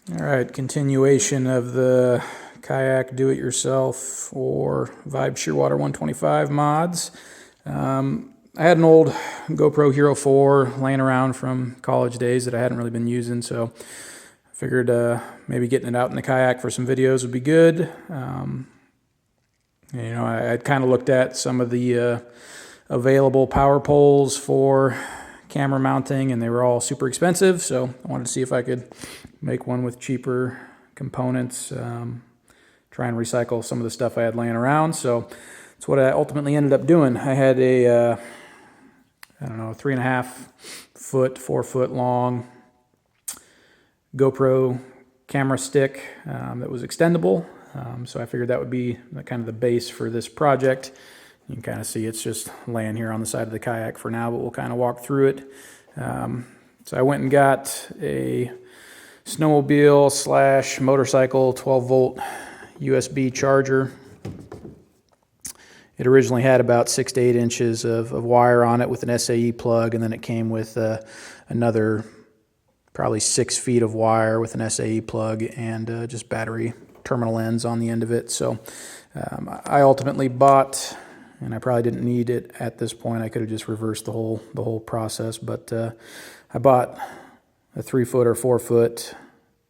All right, continuation of the Kayak do-it-yourself or Vibe Shearwater 125 mods. I had an old GoPro Hero4 laying around from college days that I hadn't really been using, so I figured maybe getting it out in the kayak for some videos would be good. I'd kind of looked at some of the available power poles for camera mounting, and they were all super expensive, so I wanted to see if I could make one with cheaper components, try and recycle some of the stuff I had laying around. So that's what I ultimately ended up doing. I had a, I don't know, 3.5 foot, 4 foot long GoPro camera stick that was extendable. So I figured that would be kind of the base for this project. You can kind of see it's just laying here on the side of the kayak for now, but we'll kind of walk through it. So I went and got a snowmobile / motorcycle 12-volt USB charger. It originally had about 6 to 8 inches of wire on it with an SAE plug, and then it came with another probably 6 feet of wire with an SAE plug and just battery terminal ends on the end of it. So I ultimately bought, and I probably didn't need it at this point. I could have just reversed the whole process, but I bought a 3 foot or 4 foot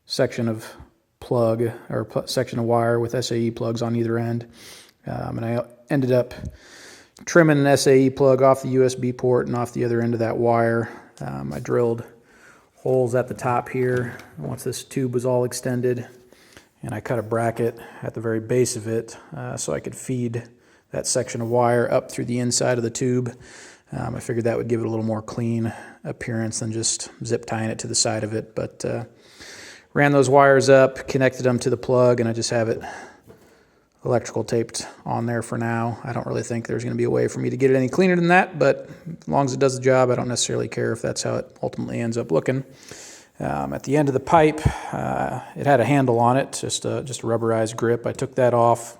section of plug or section of wire with SAE plugs on either end, and I ended up trimming an SAE plug off the USB port and off the other end of that wire. I drilled holes at the top here once this tube was all extended, and I cut a bracket at the very base of it so I could feed that section of wire up through the inside of the tube. I figured that would give it a little more clean appearance than just zip tying it to the side of it, but ran those wires up, connected them to the plug, and I just have it electrical taped on there for now. I don't really think there's going to be a way for me to get it any cleaner than that, but as long as it does the job, I don't necessarily care if that's how it ultimately ends up looking. At the end of the pipe, it had a handle on it, just a rubberized grip. I took that off,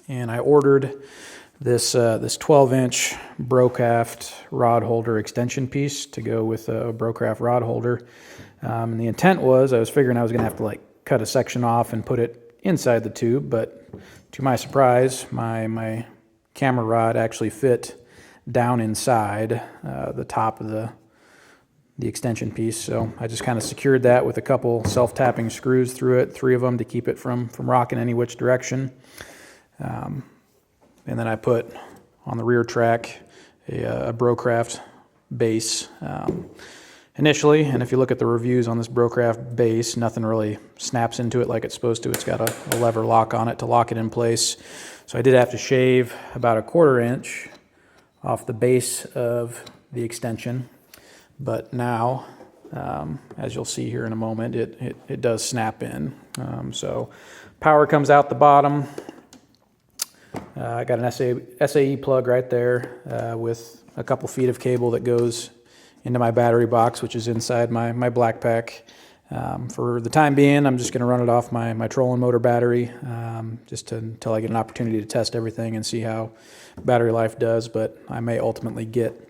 and I ordered this 12-inch Brocraft rod holder extension piece to go with a Brocraft rod holder. And the intent was, I was figuring I was going to have to cut a section off and put it inside the tube, but to my surprise, my camera rod actually fit down inside the top of the extension piece. So I just kind of secured that with a couple self-tapping screws through it, 3 of them to keep it from rocking any which direction. And then I put on the rear track a Brocraft base initially, and if you look at the reviews on this Brocraft base, nothing really snaps into it like it's supposed to. It's got a lever lock on it to lock it in place. So I did have to shave about a 1/4 inch off the base of the extension, but now, as you'll see here in a moment, it does snap in. So power comes out the bottom. I got an SAE plug right there with a couple feet of cable that goes into my battery box, which is inside my black pack. For the time being, I'm just going to run it off my trolling motor battery until I get an opportunity to test everything and see how battery life does. But I may ultimately get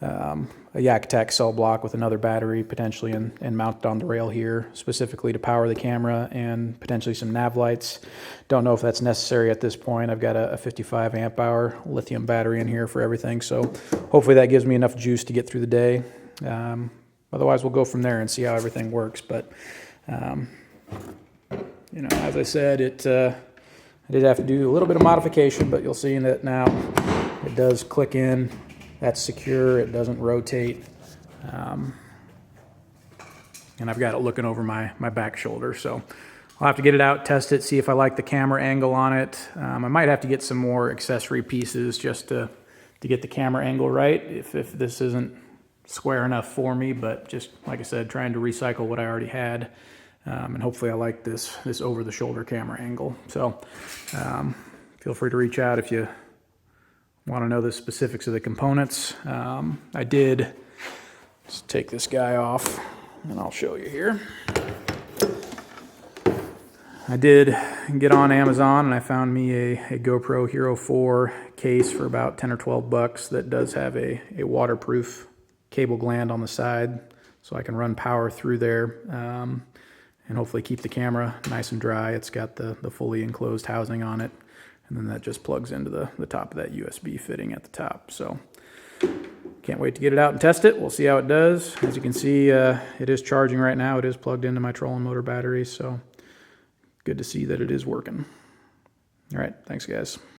a yakattack cell block with another battery potentially and mount it on the rail here specifically to power the camera and potentially some nav lights. Don't know if that's necessary at this point. I've got a 55 amp hour lithium battery in here for everything, so hopefully that gives me enough juice to get through the day. Otherwise we'll go from there and see how everything works. But as I said, I did have to do a little bit of modification, but you'll see that now it does click in. That's secure, it doesn't rotate, and I've got it looking over my back shoulder. So I'll have to get it out, test it, see if I like the camera angle on it. I might have to get some more accessory pieces just to get the camera angle right if this isn't square enough for me, but just like I said, trying to recycle what I already had, and hopefully I like this over-the-shoulder camera angle. So feel free to reach out if you want to know the specifics of the components. I did just take this guy off and I'll show you here. I did get on Amazon and I found me a GoPro Hero4 case for about 10 or 12 bucks that does have a waterproof cable gland on the side so I can run power through there. and hopefully keep the camera nice and dry. It's got the fully enclosed housing on it, and then that just plugs into the top of that USB fitting at the top. So can't wait to get it out and test it. We'll see how it does. As you can see, it is charging right now. It is plugged into my trolling motor battery, so good to see that it is working. All right, thanks guys.